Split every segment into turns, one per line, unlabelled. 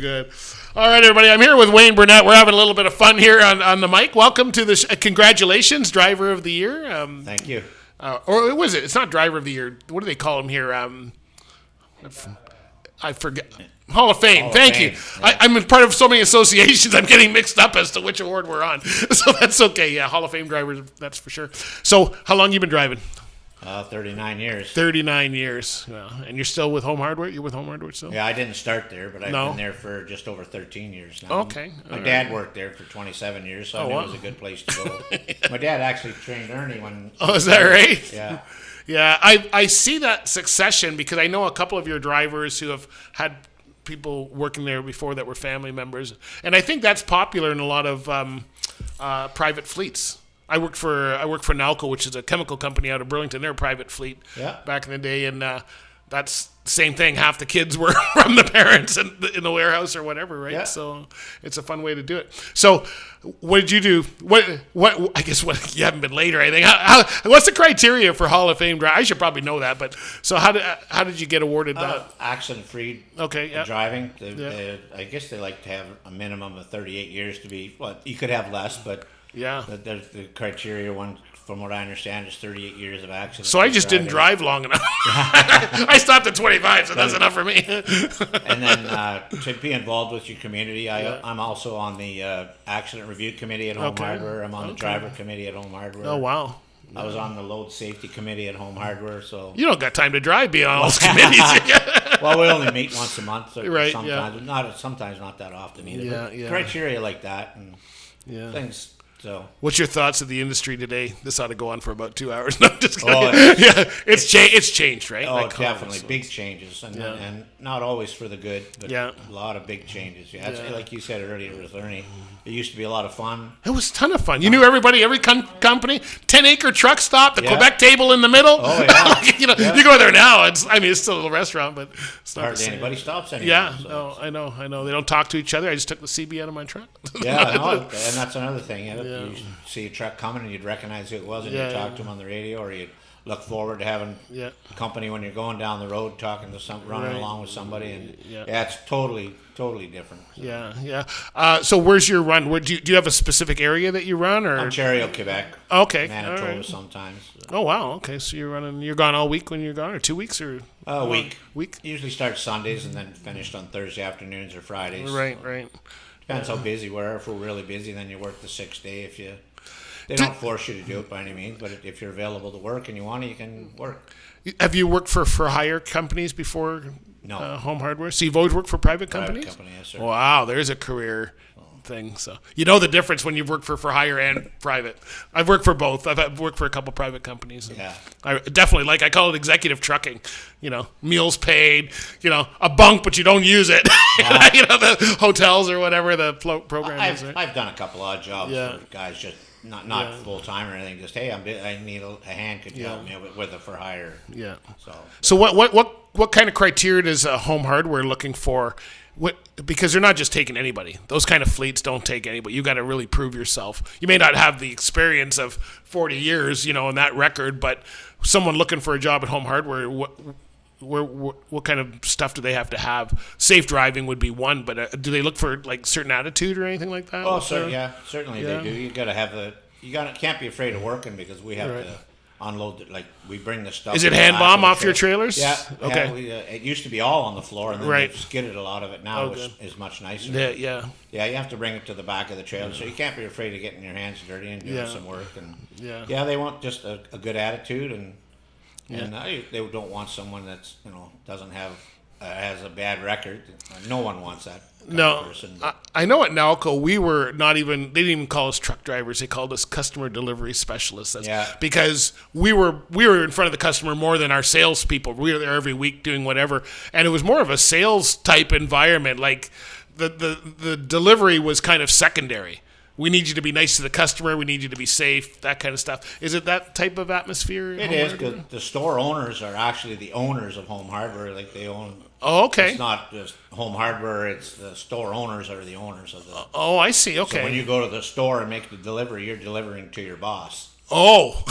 good. All right, everybody. I'm here with Wayne Burnett. We're having a little bit of fun here on the mic. Welcome to the congratulations, Driver of the Year.
Thank you.
Or was it? It's not Driver of the Year. What do they call him here? I forget. Hall of Fame. Thank you. Yeah. I'm part of so many associations. I'm getting mixed up as to which award we're on. So that's okay. Yeah, Hall of Fame drivers. That's for sure. So how long you been driving?
39 years.
39 years. Well, and you're still with Home Hardware? You're with Home Hardware still?
Yeah, I didn't start there, but I've been there for just over 13 years now.
Okay.
My dad worked there for 27 years, so I knew it was a good place to go. My dad actually trained Ernie when...
Oh, is that right?
Yeah.
Yeah, I see that succession because I know a couple of your drivers who have had people working there before that were family members. And I think that's popular in a lot of private fleets. I work for Nalco, which is a chemical company out of Burlington. They're a private fleet back in the day, and that's the same thing. Half the kids were from the parents in the warehouse or whatever, right? Yeah. So it's a fun way to do it. So what did you do? What I guess you haven't been late or anything. What's the criteria for Hall of Fame drive? I should probably know that, but so how did you get awarded that?
Accident-free driving. I guess they like to have a minimum of 38 years to be. Well, you could have less, but. Yeah. The criteria one, from what I understand, is 38 years of accident.
So I just didn't drive long enough. I stopped at 25, so that's enough for me.
And then to be involved with your community, I'm also on the accident review committee at Home Hardware. I'm on the driver committee at Home Hardware.
Oh, wow.
I was on the load safety committee at Home Hardware. So
you don't got time to drive being on all those committees.
Well, we only meet once a month.
Right,
sometimes not that often either.
Yeah.
Criteria like that and things... So,
what's your thoughts of the industry today? This ought to go on for about 2 hours. No, just kidding. It's changed, right?
Oh, definitely big changes, and not always for the good, but a lot of big changes. Like you said earlier with Ernie, it used to be a lot of fun.
It was a ton of fun. You knew everybody, every company, 10-acre truck stop, the Quebec table in the middle.
Oh yeah,
you go there now. It's still a little restaurant, but it's not
hardly anybody stops anymore.
Yeah, so. No, I know. They don't talk to each other. I just took the CB out of my truck.
And that's another thing. You see a truck coming and you'd recognize who it was and you'd talk to them on the radio, or you'd look forward to having company when you're going down the road talking to running along with somebody, and it's totally different. So.
So where's your run? Do you have a specific area that you run, or
Ontario, Quebec?
Okay,
Manitoba sometimes.
Oh wow, okay. So you're gone all week when you're gone, or 2 weeks, or
a week. Usually starts Sundays and then finished on Thursday afternoons or Fridays.
Right.
Depends how busy we are. If we're really busy, then you work the 6th day. They don't force you to do it by any means, but if you're available to work and you want to, you can work.
Have you worked for hire companies before?
No.
Home Hardware? So you've always worked for private companies?
Private company, yes, sir.
Wow, there's a career thing. So you know the difference when you've worked for hire and private. I've worked for both. I've worked for a couple private companies.
Yeah.
I definitely I call it executive trucking. Meals paid. A bunk, but you don't use it. The hotels or whatever the program is. Right?
I've done a couple odd jobs for guys just not full time or anything. Just hey, I need a hand. Could you help me with a for hire?
Yeah. So what kind of criteria is Home Hardware looking for? Because they're not just taking anybody. Those kind of fleets don't take anybody. You got to really prove yourself. You may not have the experience of 40 years, in that record, but someone looking for a job at Home Hardware, what kind of stuff do they have to have? Safe driving would be one, but do they look for certain attitude or anything like that?
Oh, certainly they do. You got to have can't be afraid of working, because we have to unload it. We bring the stuff.
Is it hand bomb off your trailers?
Yeah.
Okay.
It used to be all on the floor, and then they've skidded a lot of it now, which is much nicer.
Yeah.
Yeah, you have to bring it to the back of the trailer, so you can't be afraid of getting your hands dirty and doing some work. And they want just a good attitude, and they don't want someone that's doesn't have has a bad record. No one wants that. Person,
I know at Nalco they didn't even call us truck drivers. They called us customer delivery specialists. Because we were in front of the customer more than our salespeople. We were there every week doing whatever, and it was more of a sales type environment. The delivery was kind of secondary. We need you to be nice to the customer. We need you to be safe, that kind of stuff. Is it that type of atmosphere?
It is, because the store owners are actually the owners of Home Hardware. They own.
Oh, okay.
It's not just Home Hardware. It's the store owners are the owners of the.
Oh, I see. Okay.
So when you go to the store and make the delivery, you're delivering to your boss.
Oh,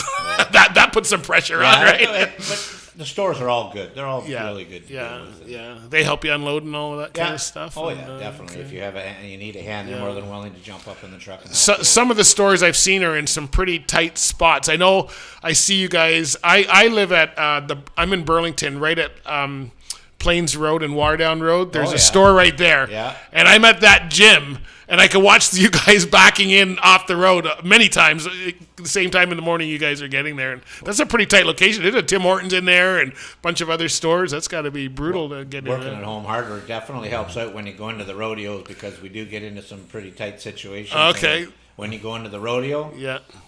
that puts some pressure on, right?
But The stores are all good. They're all
Yeah,
really good. To
yeah,
deal with.
yeah. They help you unload and all of that kind of stuff.
Oh
and,
yeah, definitely.
okay.
If you have you need a hand, they're more than willing to jump up in the truck. And
So, some of the stores I've seen are in some pretty tight spots. I know I see you guys. I live at I'm in Burlington, right at Plains Road and Wardown Road. There's a store right there.
Yeah.
And I'm at that gym, and I can watch you guys backing in off the road many times. The same time in the morning you guys are getting there. And that's a pretty tight location. There's a Tim Hortons in there and a bunch of other stores. That's got to be brutal to get in.
Working at Home Hardware definitely helps out when you go into the rodeos, because we do get into some pretty tight situations.
Okay.
When you go into the rodeo,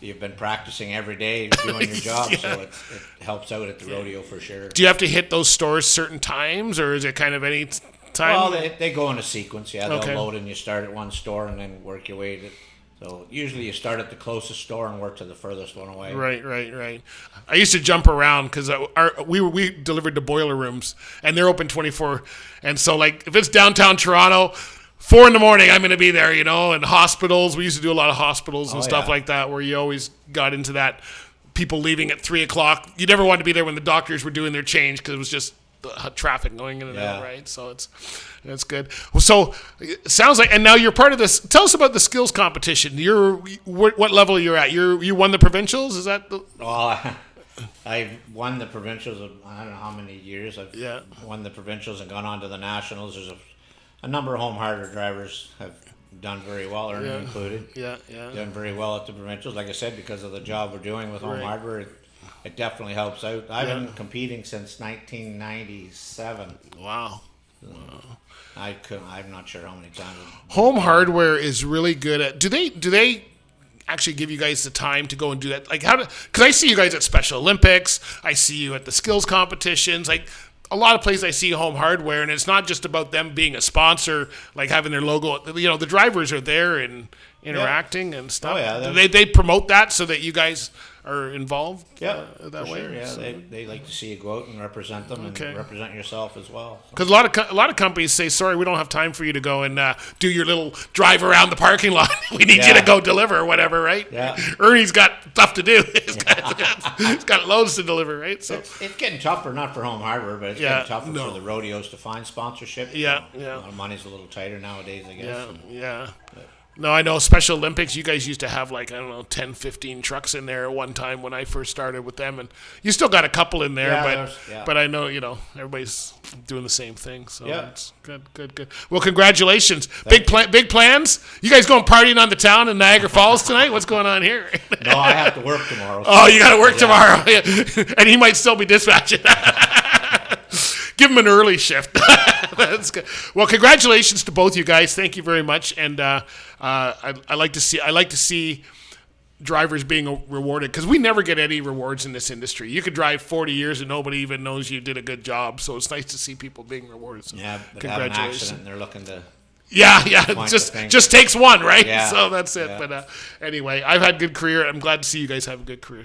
you've been practicing every day doing your job, so it helps out at the rodeo for sure.
Do you have to hit those stores certain times, or is it kind of any time?
Well, they go in a sequence. Yeah, they'll
Okay.
load and you start at one store and then work your way to. So usually you start at the closest store and work to the furthest one away.
Right. I used to jump around because we delivered to boiler rooms, and they're open 24. And so, like, if it's downtown Toronto, 4 a.m, I'm going to be there, and hospitals. We used to do a lot of hospitals and stuff like that, where you always got into that. People leaving at 3 o'clock. You never wanted to be there when the doctors were doing their change, because it was just traffic going in and out, right? So it's good. So it sounds like, and now you're part of this. Tell us about the skills competition. What level you're at? You won the provincials? Is that?
Well, I've won the provincials. I don't know how many years I've won the provincials and gone on to the nationals. There's a number of home hardware drivers have done very well, Ernie included. Yeah. Done very well at the provincials. Like I said, because of the job we're doing with home hardware, it definitely helps out. I've been competing since 1997.
Wow.
I'm not sure how many times.
Home hardware is really good at. Do they actually give you guys the time to go and do that? Like, because I see you guys at Special Olympics. I see you at the skills competitions. Like, a lot of places I see home hardware, and it's not just about them being a sponsor, like having their logo. The drivers are there and interacting and stuff.
Oh, yeah.
They promote that so that you guys are involved that way.
Sure, yeah. So they like to see you go out and represent them and represent yourself as well.
Because a lot of companies say, sorry, we don't have time for you to go and do your little drive around the parking lot. We need you to go deliver or whatever, right?
Yeah.
Ernie's got stuff to do. He's got loads to deliver, right? So
it's getting tougher, not for home hardware, but it's getting tougher for the rodeos to find sponsorship.
Yeah.
A lot of money's a little tighter nowadays, I guess.
Yeah. No, I know Special Olympics, you guys used to have 10, 15 trucks in there at one time when I first started with them. And you still got a couple in there, but I know, everybody's doing the same thing. So it's good. Well, congratulations. Big plans? You guys going partying on the town in Niagara Falls tonight? What's going on here?
No, I have to work tomorrow.
Oh, you got to work tomorrow. And he might still be dispatching. Give him an early shift. That's good. Well, congratulations to both you guys. Thank you very much. And I like to see drivers being rewarded, because we never get any rewards in this industry. You could drive 40 years and nobody even knows you did a good job. So it's nice to see people being rewarded. So
but congratulations. Have an accident and they're looking to.
Yeah. Just takes one, right?
Yeah.
So that's it. Yeah. But anyway, I've had a good career. I'm glad to see you guys have a good career.